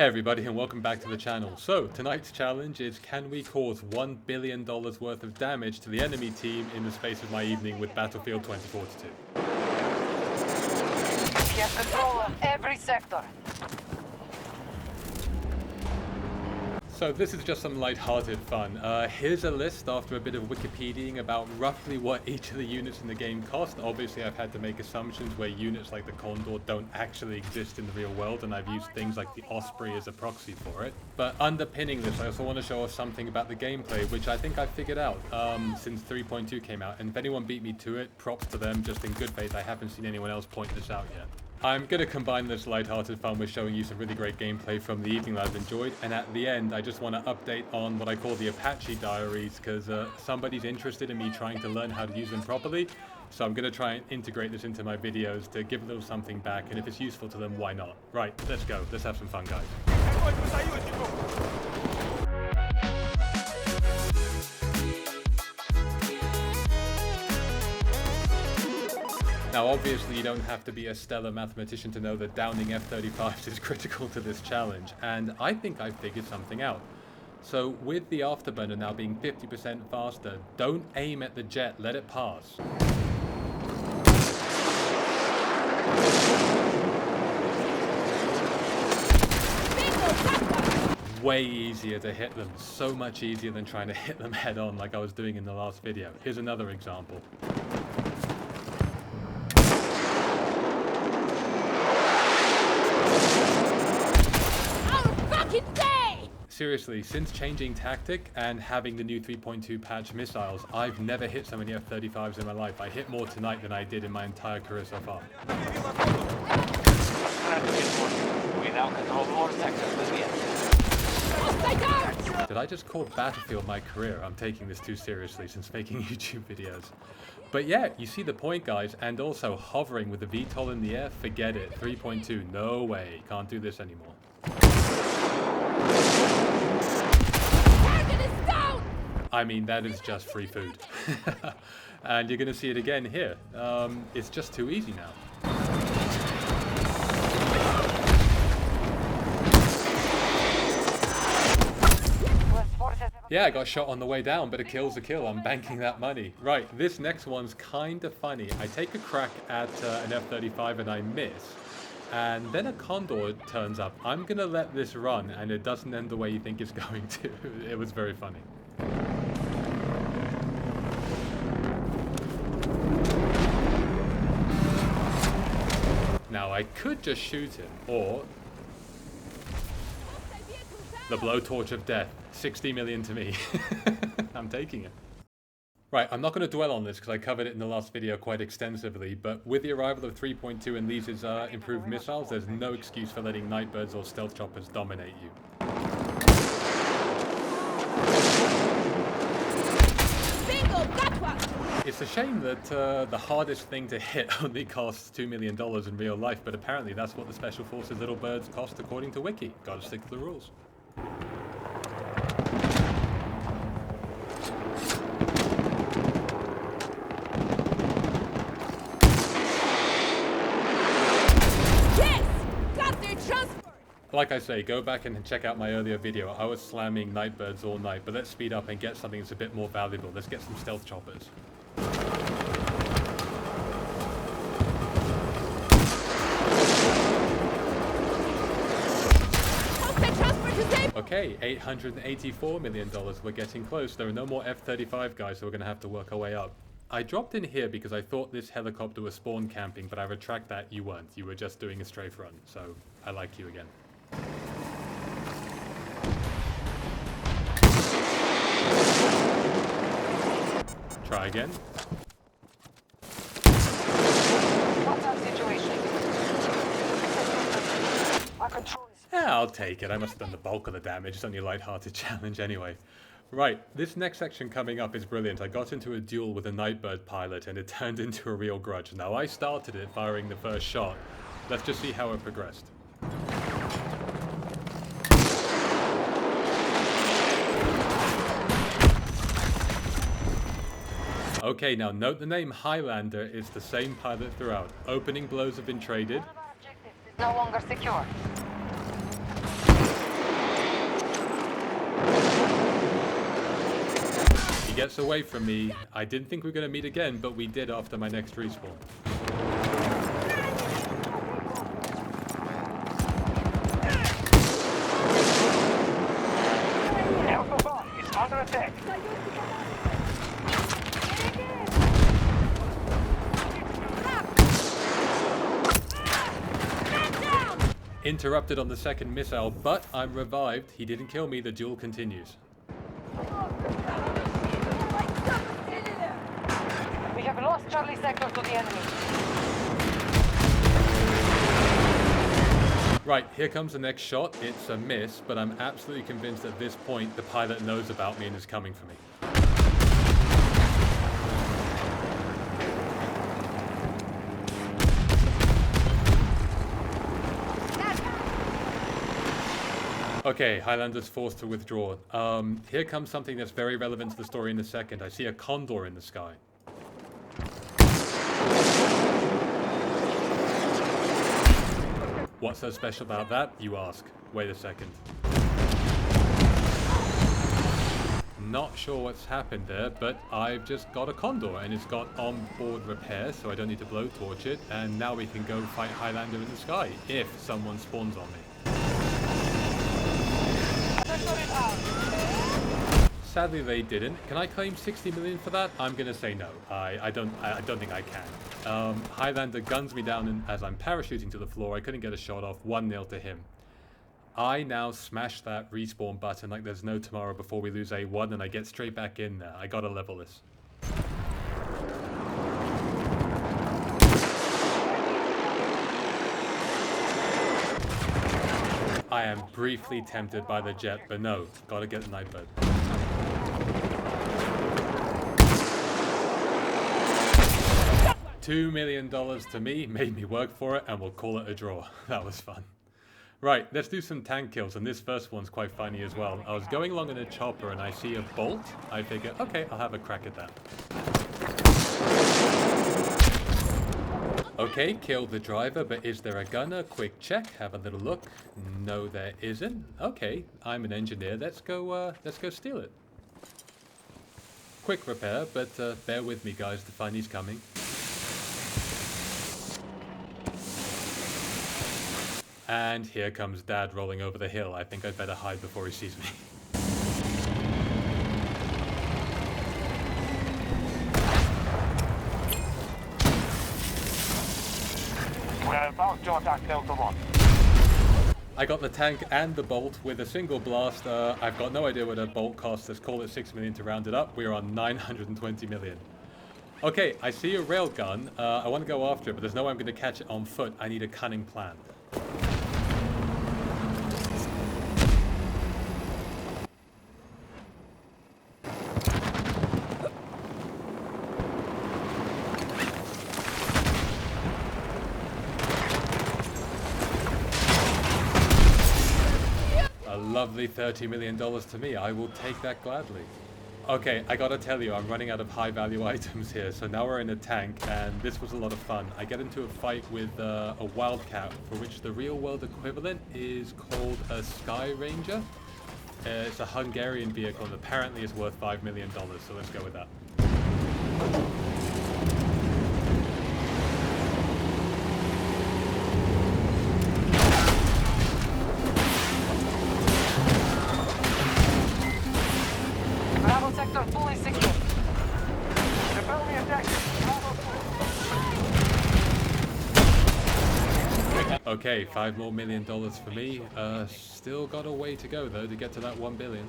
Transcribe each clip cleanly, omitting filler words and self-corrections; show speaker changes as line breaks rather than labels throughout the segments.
Hey everybody and welcome back to the channel. So tonight's challenge is, can we cause $1 billion worth of damage to the enemy team in the space of my evening with Battlefield 2042?
You have control of every sector.
So this is just some light-hearted fun. Here's a list after a bit of Wikipediaing about roughly what each of the units in the game cost. Obviously I've had to make assumptions where units like the Condor don't actually exist in the real world, and I've used things like the Osprey as a proxy for it. But underpinning this, I also want to show off something about the gameplay, which I think I've figured out since 3.2 came out. And if anyone beat me to it, props to them. Just in good faith, I haven't seen anyone else point this out yet. I'm going to combine this light-hearted fun with showing you some really great gameplay from the evening that I've enjoyed, and at the end I just want to update on what I call the Apache Diaries, because somebody's interested in me trying to learn how to use them properly, so I'm going to try and integrate this into my videos to give a little something back, and if it's useful to them, why not? Right, let's go. Let's have some fun, guys. Now obviously you don't have to be a stellar mathematician to know that downing F-35s is critical to this challenge, and I think I figured something out. So with the afterburner now being 50% faster, don't aim at the jet, let it pass. Way easier to hit them, so much easier than trying to hit them head on like I was doing in the last video. Here's another example. Seriously, since changing tactic and having the new 3.2 patch missiles, I've never hit so many F-35s in my life. I hit more tonight than I did in my entire career so far.
We now control more sectors than the enemy.
Did I just call Battlefield my career? I'm taking this too seriously since making YouTube videos. But yeah, you see the point, guys, and also hovering with the VTOL in the air, forget it. 3.2, no way, can't do this anymore. I mean, that is just free food. And you're going to see it again here. It's just too easy now. Yeah, I got shot on the way down, but a kill's a kill. I'm banking that money. Right, this next one's kind of funny. I take a crack at an F-35 and I miss. And then a Condor turns up. I'm going to let this run, and it doesn't end the way you think it's going to. It was very funny. Now, I could just shoot him, or the blowtorch of death. 60 million to me. I'm taking it. Right, I'm not going to dwell on this because I covered it in the last video quite extensively, but with the arrival of 3.2 and these improved missiles, there's no excuse for letting Nightbirds or stealth choppers dominate you. It's a shame that the hardest thing to hit only costs $2 million in real life, but apparently that's what the Special Forces little birds cost according to Wiki. Gotta stick to the rules. Like I say, go back and check out my earlier video. I was slamming Nightbirds all night, but let's speed up and get something that's a bit more valuable. Let's get some stealth choppers. Okay, $884 million. We're getting close. There are no more F-35 guys, so we're going to have to work our way up. I dropped in here because I thought this helicopter was spawn camping, but I retract that, you weren't. You were just doing a strafe run, so I like you again. Try again.
What's our situation? Our control is...
Yeah, I'll take it. I must have done the bulk of the damage. It's only a light-hearted challenge anyway. Right, this next section coming up is brilliant. I got into a duel with a Nightbird pilot and it turned into a real grudge. Now, I started it firing the first shot. Let's just see how it progressed. Okay, now note the name Highlander is the same pilot throughout. Opening blows have been traded.
No longer secure.
gets away from me. I didn't think we were going to meet again, but we did after my next respawn.
Alpha 5 is under attack.
Interrupted on the second missile, but I'm revived. He didn't kill me. The duel continues.
We have lost Charlie sector to the enemy.
Right, here comes the next shot. It's a miss, but I'm absolutely convinced at this point the pilot knows about me and is coming for me. Okay, Highlander's forced to withdraw. Here comes something that's very relevant to the story in a second. I see a condor in the sky. What's so special about that, you ask? Wait a second. Not sure what's happened there, but I've just got a condor and it's got onboard repair, so I don't need to blowtorch it, and now we can go fight Highlander in the sky, if someone spawns on me. Sadly, they didn't. Can I claim 60 million for that? I'm gonna say no. I don't think I can. Highlander guns me down as I'm parachuting to the floor. I couldn't get a shot off. 1-0 to him. I now smash that respawn button like there's no tomorrow before we lose A1, and I get straight back in there. I gotta level this. I am briefly tempted by the jet, but no, gotta get the Nightbird. $2 million to me, made me work for it, and we'll call it a draw. That was fun. Right, let's do some tank kills, and this first one's quite funny as well. I was going along in a chopper and I see a bolt. I figure, okay, I'll have a crack at that. Okay, killed the driver, but is there a gunner? Quick check, have a little look. No, there isn't. Okay, I'm an engineer. Let's go steal it. Quick repair, but bear with me, guys. The funny's coming. And here comes Dad rolling over the hill. I think I'd better hide before he sees me.
We're about to attack Delta 1.
I got the tank and the bolt with a single blast. I've got no idea what a bolt costs. Let's call it 6 million to round it up. We're on 920 million. Okay, I see a railgun. I want to go after it, but there's no way I'm going to catch it on foot. I need a cunning plan. Lovely $30 million to me. I will take that gladly. Okay, I gotta tell you, I'm running out of high value items here. So now we're in a tank, and this was a lot of fun. I get into a fight with a Wildcat, for which the real world equivalent is called a Sky Ranger. It's a Hungarian vehicle, and apparently it's worth $5 million, so let's go with that.
Sector fully secure. Rebellion attack.
Okay, $5 million more for me. Still got a way to go though to get to that 1 billion.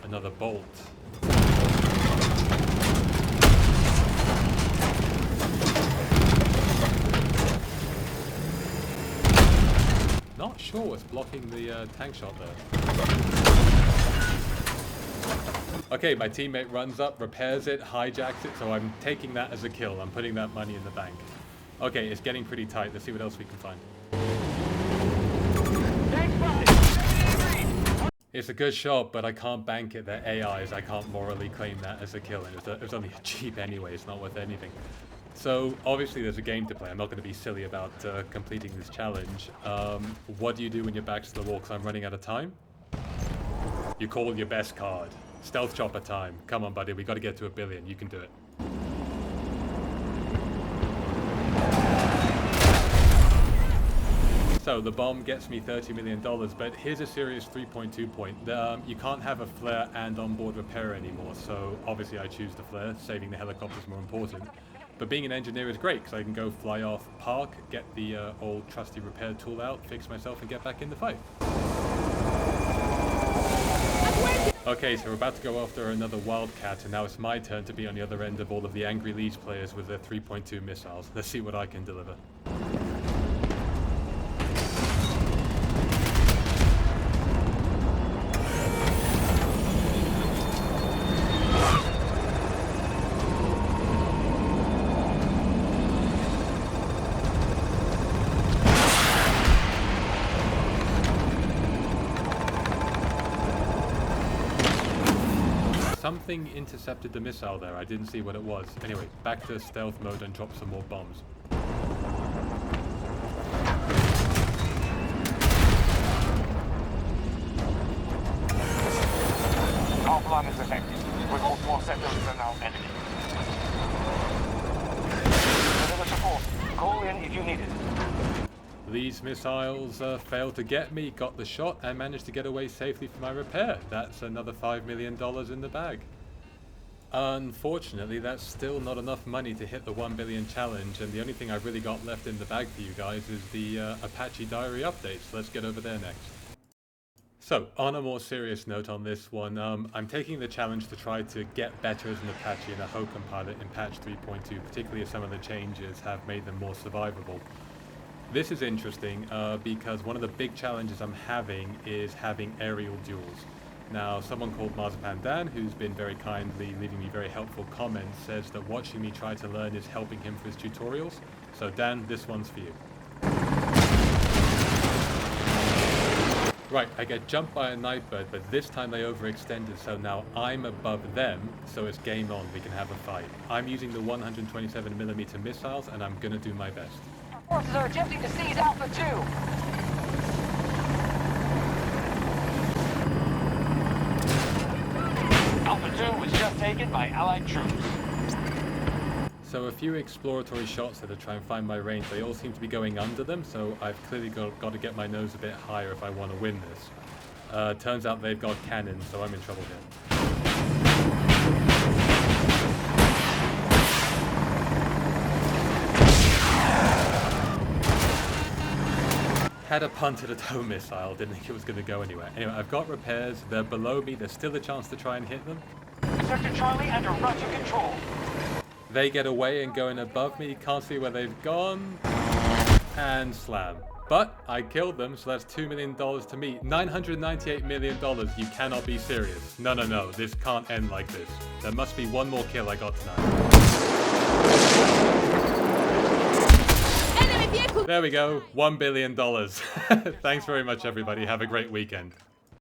Another bolt. Not sure what's blocking the tank shot there. Okay, my teammate runs up, repairs it, hijacks it, so I'm taking that as a kill. I'm putting that money in the bank. Okay, it's getting pretty tight. Let's see what else we can find. It's a good shot, but I can't bank it. They're AIs. I can't morally claim that as a kill, and it was only a cheap anyway. It's not worth anything. So, obviously there's a game to play. I'm not going to be silly about completing this challenge. What do you do when your back's to the wall? Because I'm running out of time. You call your best card. Stealth chopper time. Come on, buddy. We got to get to 1 billion. You can do it. So the bomb gets me $30 million, but here's a serious 3.2 point. You can't have a flare and onboard repair anymore, so obviously I choose the flare. Saving the helicopter is more important. But being an engineer is great, because I can go fly off, park, get the old trusty repair tool out, fix myself, and get back in the fight. Okay, so we're about to go after another Wildcat, and now it's my turn to be on the other end of all of the angry Leeds players with their 3.2 missiles. Let's see what I can deliver. Something intercepted the missile there. I didn't see what it was. Anyway, back to stealth mode and drop some more bombs.
Our plan is effective. With all 4 sectors are now enemy. Deliver support. Call in if you need it.
These missiles failed to get me, got the shot, and managed to get away safely for my repair. That's another $5 million in the bag. Unfortunately, that's still not enough money to hit the 1 billion challenge, and the only thing I've really got left in the bag for you guys is the Apache Diary updates. Let's get over there next. So, on a more serious note on this one, I'm taking the challenge to try to get better as an Apache and a Hokum pilot in patch 3.2, particularly as some of the changes have made them more survivable. This is interesting because one of the big challenges I'm having is having aerial duels. Now, someone called Marzipan Dan, who's been very kindly leaving me very helpful comments, says that watching me try to learn is helping him for his tutorials. So Dan, this one's for you. Right, I get jumped by a Nightbird, but this time they overextended, so now I'm above them, so it's game on, we can have a fight. I'm using the 127mm missiles, and I'm gonna do my best.
Forces are attempting to seize Alpha 2. Alpha 2 was just taken by Allied troops.
So a few exploratory shots there to try and find my range. They all seem to be going under them, so I've clearly got to get my nose a bit higher if I want to win this. Turns out they've got cannons, so I'm in trouble here. Had a punt at a tow missile, didn't think it was going to go anywhere. Anyway, I've got repairs, they're below me, there's still a chance to try and hit them.
Sector Charlie under Russian control.
They get away and go in above me, can't see where they've gone, and slam. But I killed them, so that's $2 million to me. $998 million, you cannot be serious. No, this can't end like this. There must be one more kill I got tonight. There we go, $1 billion. Thanks very much everybody, have a great weekend.